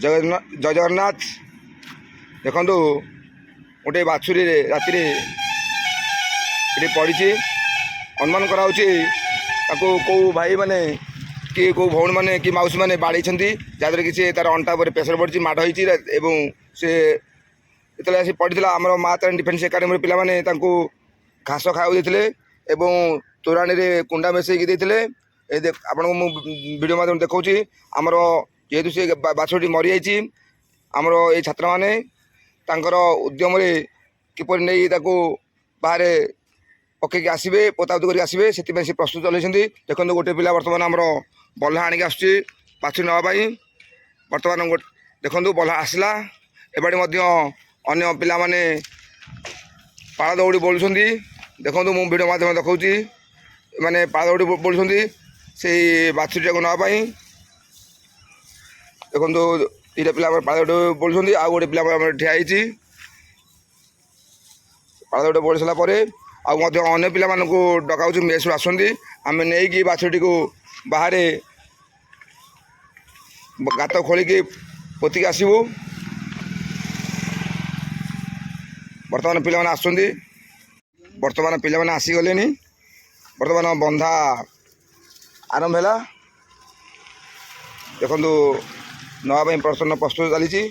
ଜୟ ଜଗନ୍ନାଥ। ଦେଖନ୍ତୁ ଗୋଟେ ବାଛୁରୀ ରାତିରେ ଏଠି ପଡ଼ିଛି। ଅନୁମାନ କରାହେଉଛି ତାକୁ କେଉଁ ଭାଇମାନେ କି କେଉଁ ଭଉଣୀମାନେ କି ମାଉସୀମାନେ ବାଡ଼େଇଛନ୍ତି, ଯାହାଦ୍ୱାରା କି ସେ ତା'ର ଅଣ୍ଟା ଉପରେ ପ୍ରେସର ପଡ଼ିଛି, ମାଡ଼ ହୋଇଛି। ଏବଂ ସେ ଯେତେବେଳେ ଆସି ପଡ଼ିଥିଲା, ଆମର ମା ତାରିଣୀ ଡିଫେନ୍ସ ଏକାଡେମୀର ପିଲାମାନେ ତାଙ୍କୁ ଘାସ ଖାଇବାକୁ ଦେଇଥିଲେ ଏବଂ ତୋରାଣୀରେ କୁଣ୍ଡା ମିଶାଇକି ଦେଇଥିଲେ। ଆପଣଙ୍କୁ ମୁଁ ଭିଡ଼ିଓ ମାଧ୍ୟମରେ ଦେଖାଉଛି। ଆମର ଯେହେତୁ ସେ ବାଛୁରୀଟି ମରିଯାଇଛି, ଆମର ଏଇ ଛାତ୍ରମାନେ ତାଙ୍କର ଉଦ୍ୟମରେ କିପରି ନେଇ ତାକୁ ବାହାରେ ପକେଇକି ଆସିବେ, ପୋତାପୋତି କରିକି ଆସିବେ, ସେଥିପାଇଁ ସେ ପ୍ରସ୍ତୁତ ଚଲେଇଛନ୍ତି। ଦେଖନ୍ତୁ ଗୋଟେ ପିଲା ବର୍ତ୍ତମାନ ଆମର ବଲ୍ହା ଆଣିକି ଆସୁଛି ବାଛୁରୀ ନେବା ପାଇଁ। ବର୍ତ୍ତମାନ ଦେଖନ୍ତୁ ବଲ୍ହା ଆସିଲା। ଏବାଡ଼ି ମଧ୍ୟ ଅନ୍ୟ ପିଲାମାନେ ପାଳ ଦୌଡ଼ି ବୋଳୁଛନ୍ତି। ଦେଖନ୍ତୁ ମୁଁ ଭିଡ଼ିଓ ମାଧ୍ୟମରେ ଦେଖାଉଛି, ଏମାନେ ପାଳ ଦୌଡ଼ି ବୋଳୁଛନ୍ତି ସେଇ ବାଛୁରୀଟାକୁ ନେବା ପାଇଁ। ଦେଖନ୍ତୁ ଦୁଇଟା ପିଲା ଆମର ପାଳ ଦୌଡ଼ି ବୋଳୁଛନ୍ତି, ଆଉ ଗୋଟେ ପିଲା ଆମର ଠିଆ ହେଇଛି। ପାଳ ଦୌଡ଼ି ବୋଳି ସାରିଲା ପରେ ଆଉ ମଧ୍ୟ ଅନ୍ୟ ପିଲାମାନଙ୍କୁ ଡକାଉଛି, ମେସ୍ରୁ ଆସନ୍ତି, ଆମେ ନେଇକି ବାଛୁରୀଟିକୁ ବାହାରେ ଗାତ ଖୋଳିକି ପୋତିକି ଆସିବୁ। ବର୍ତ୍ତମାନ ପିଲାମାନେ ଆସୁଛନ୍ତି। ବର୍ତ୍ତମାନ ପିଲାମାନେ ଆସିଗଲେଣି। ବର୍ତ୍ତମାନ ବନ୍ଧା ଆରମ୍ଭ ହେଲା। ଦେଖନ୍ତୁ ନେବା ପାଇଁ ପ୍ରସ୍ତୁତ ଚାଲିଛି।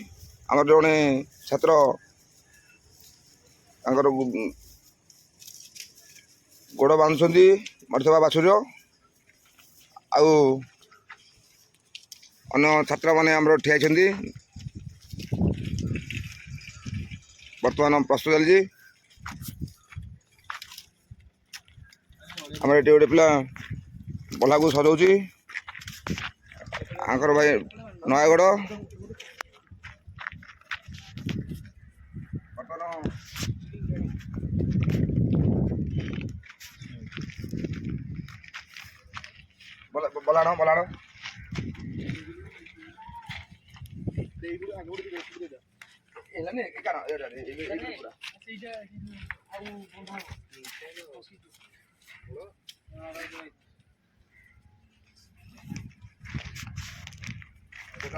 ଆମର ଜଣେ ଛାତ୍ର ତାଙ୍କର ଗୋଡ଼ ବାନ୍ଧୁଛନ୍ତି ମରିଥିବା ବାଛୁରୀର। ଆଉ ଅନ୍ୟ ଛାତ୍ରମାନେ ଆମର ଠିଆ ହେଇଛନ୍ତି। ବର୍ତ୍ତମାନ ପ୍ରସ୍ତୁତ ଚାଲିଛି। ଆମର ଏଠି ଗୋଟେ ପିଲା ବଲ୍ହାକୁ ସଜାଉଛି। ଆଙ୍କର ଭାଇ ନୟାଗଡ଼। ବଲାଣ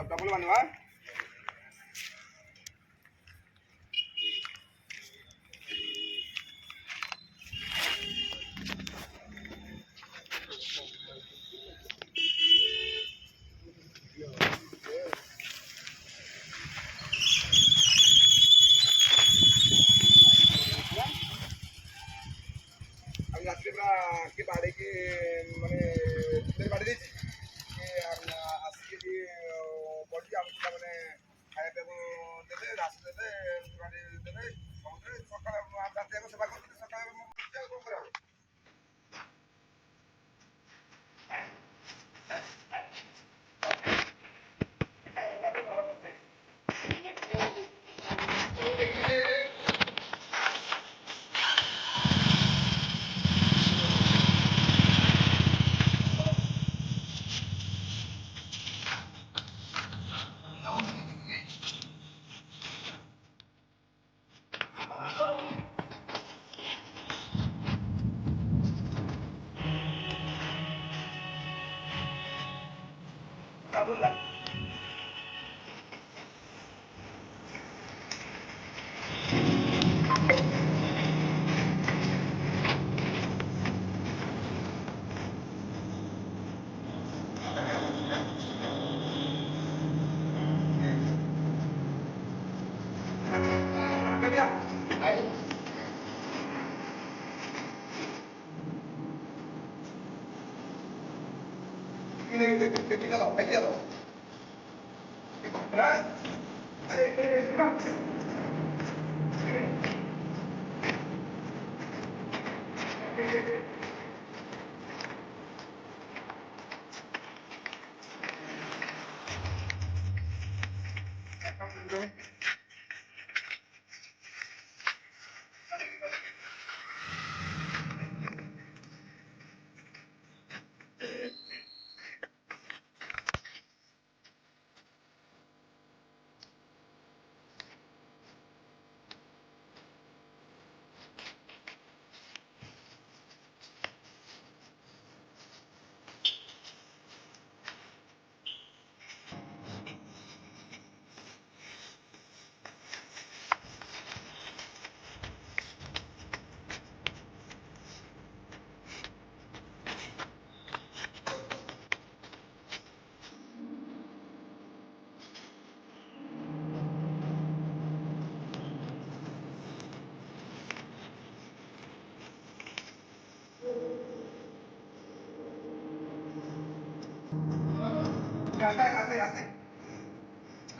ଡବଲ ବାନ୍ଧିବା। ରାତିରେ ପୁରା କିଏ ବାଡ଼େଇକି ମାନେ ବାଡ଼ି ଦେଇଛି, କିଏ ଆସିକି ପଡ଼ିଛି। ଆମ ପିଲାମାନେ ଖାଇବା ପିଇବାକୁ ଦେବେ, ଘାସ ଦେବେ, ଦେବେ, ସକାଳେ ରାତିଯାକ ସେବା କରୁଛନ୍ତି। ସକାଳେ କ'ଣ କରାହବ?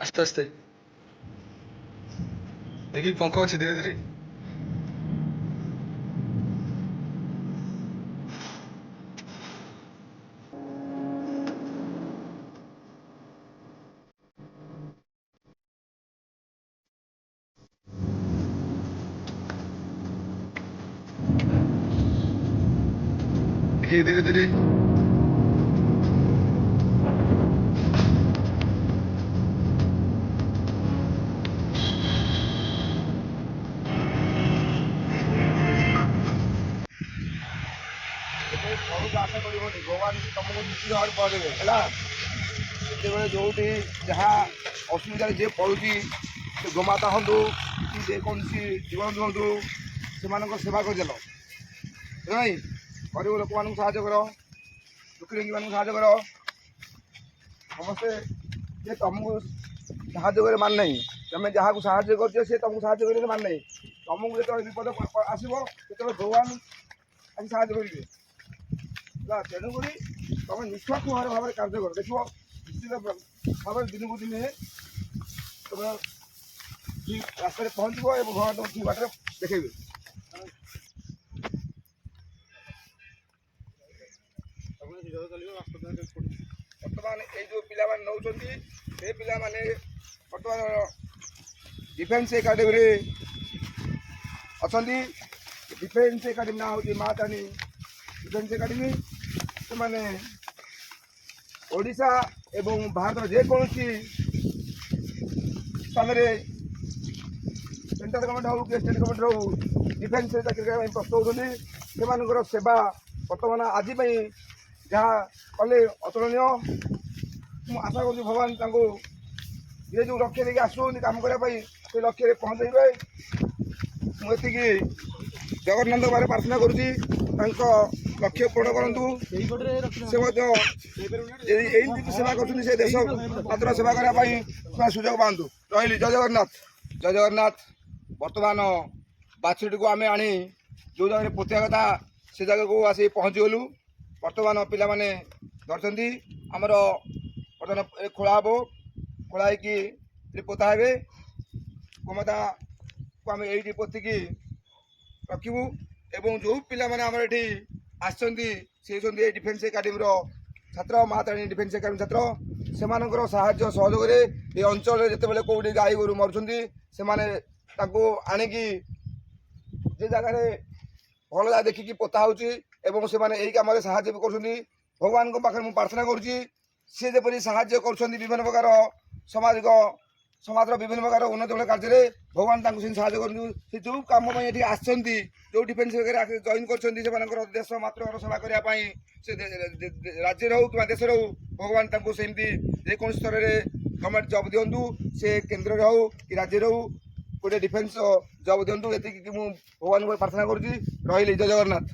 আস্তে আস্তে দেখি পঙ্খ আছে ধীরে ধীরে। দেখি ধীরে ধীরে। ଘରକୁ ଆଶା କରିବନି, ଭଗବାନ ତମକୁ ନିଶ୍ଚିତ ଭାବରେ କରିଦେବେ ହେଲା। ଯେତେବେଳେ ଯେଉଁଠି ଯାହା ଅସୁବିଧାରେ ଯିଏ ପଡ଼ୁଛି, ସେ ଗୋମାତା ହୁଅନ୍ତୁ କି ଯେକୌଣସି ଜୀବଜନ୍ତୁ ହୁଅନ୍ତୁ, ସେମାନଙ୍କ ସେବା କରିଦେଲ ନାଇଁ। ଗରିବ ଲୋକମାନଙ୍କୁ ସାହାଯ୍ୟ କର, ଦୁଃଖୀରଙ୍କୀମାନଙ୍କୁ ସାହାଯ୍ୟ କର। ସମସ୍ତେ ଯେ ତମକୁ ସାହାଯ୍ୟ କରିବେ ମାନେ ନାହିଁ, ତମେ ଯାହାକୁ ସାହାଯ୍ୟ କରୁଛ ସେ ତମକୁ ସାହାଯ୍ୟ କରିବେ ମାନେ ନାହିଁ। ତମକୁ ଯେତେବେଳେ ବିପଦ ଆସିବ ସେତେବେଳେ ଭଗବାନ ଆଜି ସାହାଯ୍ୟ କରିବେ ହେଲା। ତେଣୁକରି ତମେ ନିଃସ୍ୱାର୍ଥ ଭାବରେ କାର୍ଯ୍ୟ କର, ଦେଖିବ ନିଶ୍ଚିତ ଭାବରେ ଦିନକୁ ଦିନେ ତମେ ଠିକ୍ ରାସ୍ତାରେ ପହଞ୍ଚିବ ଏବଂ ଭଗବାନ ତମକୁ ଠିକ୍ ବାଟରେ ଦେଖେଇବେ। ବର୍ତ୍ତମାନ ଏଇ ଯେଉଁ ପିଲାମାନେ ନେଉଛନ୍ତି, ସେ ପିଲାମାନେ ବର୍ତ୍ତମାନ ଡିଫେନ୍ସ ଏକାଡେମୀରେ ଅଛନ୍ତି। ଡିଫେନ୍ସ ଏକାଡେମୀ ନାଁ ହେଉଛି ମା ତାରିଣୀ ଡିଫେନ୍ସ ଏକାଡେମୀ। ସେମାନେ ଓଡ଼ିଶା ଏବଂ ଭାରତର ଯେକୌଣସି ସ୍ଥାନରେ ସେଣ୍ଟ୍ରାଲ ଗଭର୍ଣ୍ଣମେଣ୍ଟ ହେଉ କି ଷ୍ଟେଟ୍ ଗଭର୍ଣ୍ଣମେଣ୍ଟ ହେଉ, ଡିଫେନ୍ସରେ ଚାକିରି କରିବା ପାଇଁ ପ୍ରସ୍ତୁତ ହେଉଛନ୍ତି। ସେମାନଙ୍କର ସେବା ବର୍ତ୍ତମାନ ଆଜି ପାଇଁ ଯାହା କଲେ ଅତୁଳନୀୟ। ମୁଁ ଆଶା କରୁଛି ଭଗବାନ ତାଙ୍କୁ ଇଏ ଯେଉଁ ଲକ୍ଷ୍ୟ ନେଇକି ଆସୁଛନ୍ତି କାମ କରିବା ପାଇଁ, ସେ ଲକ୍ଷ୍ୟରେ ପହଞ୍ଚାଇବେ। ମୁଁ ଏତିକି ଜଗନ୍ନାଥଙ୍କ ପାଖରେ ପ୍ରାର୍ଥନା କରୁଛି, ତାଙ୍କ ଲକ୍ଷ୍ୟ ପୂରଣ କରନ୍ତୁ। ସେ ମଧ୍ୟ ଏମିତି ସେବା କରୁଛନ୍ତି, ସେ ଦେଶ ମାତ୍ର ସେବା କରିବା ପାଇଁ ସୁଯୋଗ ପାଆନ୍ତୁ। ରହିଲି, ଜୟ ଜଗନ୍ନାଥ, ଜୟ ଜଗନ୍ନାଥ। ବର୍ତ୍ତମାନ ବାଛୁରୀଟିକୁ ଆମେ ଆଣି ଯେଉଁ ଜାଗାରେ ପୋତିବା କଥା ସେ ଜାଗାକୁ ଆସି ପହଞ୍ଚିଗଲୁ। ବର୍ତ୍ତମାନ ପିଲାମାନେ ଧରିଛନ୍ତି, ଆମର ବର୍ତ୍ତମାନ ଖୋଳା ହେବ, ଖୋଳା ହେଇକି ପୋତା ହେବେ। ଗୋମାତାକୁ ଆମେ ଏଇଠି ପୋତିକି ରଖିବୁ। ଏବଂ ଯେଉଁ ପିଲାମାନେ ଆମର ଏଠି ଆସିଛନ୍ତି, ସେ ହେଉଛନ୍ତି ଏଇ ଡିଫେନ୍ସ ଏକାଡେମୀର ଛାତ୍ର, ମା ତାରିଣୀ ଡିଫେନ୍ସ ଏକାଡେମୀ ଛାତ୍ର। ସେମାନଙ୍କର ସାହାଯ୍ୟ ସହଯୋଗରେ ଏ ଅଞ୍ଚଳରେ ଯେତେବେଳେ କେଉଁଠି ଗାଈ ଗୋରୁ ମରୁଛନ୍ତି, ସେମାନେ ତାଙ୍କୁ ଆଣିକି ଯେ ଜାଗାରେ ଭଲ ଜାଗା ଦେଖିକି ପୋତା ହେଉଛି ଏବଂ ସେମାନେ ଏହି କାମରେ ସାହାଯ୍ୟ ବି କରୁଛନ୍ତି। ଭଗବାନଙ୍କ ପାଖରେ ମୁଁ ପ୍ରାର୍ଥନା କରୁଛି, ସେ ଯେପରି ସାହାଯ୍ୟ କରୁଛନ୍ତି ବିଭିନ୍ନ ପ୍ରକାର ସମାଜର ବିଭିନ୍ନ ପ୍ରକାର ଉନ୍ନତିମୂଳକ କାର୍ଯ୍ୟରେ, ଭଗବାନ ତାଙ୍କୁ ସେମିତି ସାହାଯ୍ୟ କରନ୍ତୁ। ସେ ଯେଉଁ କାମ ପାଇଁ ଏଠି ଆସିଛନ୍ତି, ଯେଉଁ ଡିଫେନ୍ସ ଜଏନ୍ କରିଛନ୍ତି, ସେମାନଙ୍କର ଦେଶ ମାତୃର ସେବା କରିବା ପାଇଁ, ସେ ରାଜ୍ୟରେ ହେଉ କିମ୍ବା ଦେଶରେ ହେଉ, ଭଗବାନ ତାଙ୍କୁ ସେମିତି ଯେକୌଣସି ସ୍ତରରେ ଗଭର୍ଣ୍ଣମେଣ୍ଟ ଜବ୍ ଦିଅନ୍ତୁ। ସେ କେନ୍ଦ୍ରରେ ହେଉ କି ରାଜ୍ୟରେ ହେଉ, ଗୋଟେ ଡିଫେନ୍ସ ଜବ୍ ଦିଅନ୍ତୁ। ଏତିକି ମୁଁ ଭଗବାନଙ୍କୁ ପ୍ରାର୍ଥନା କରୁଛି। ରହିଲି, ଜୟ ଜଗନ୍ନାଥ।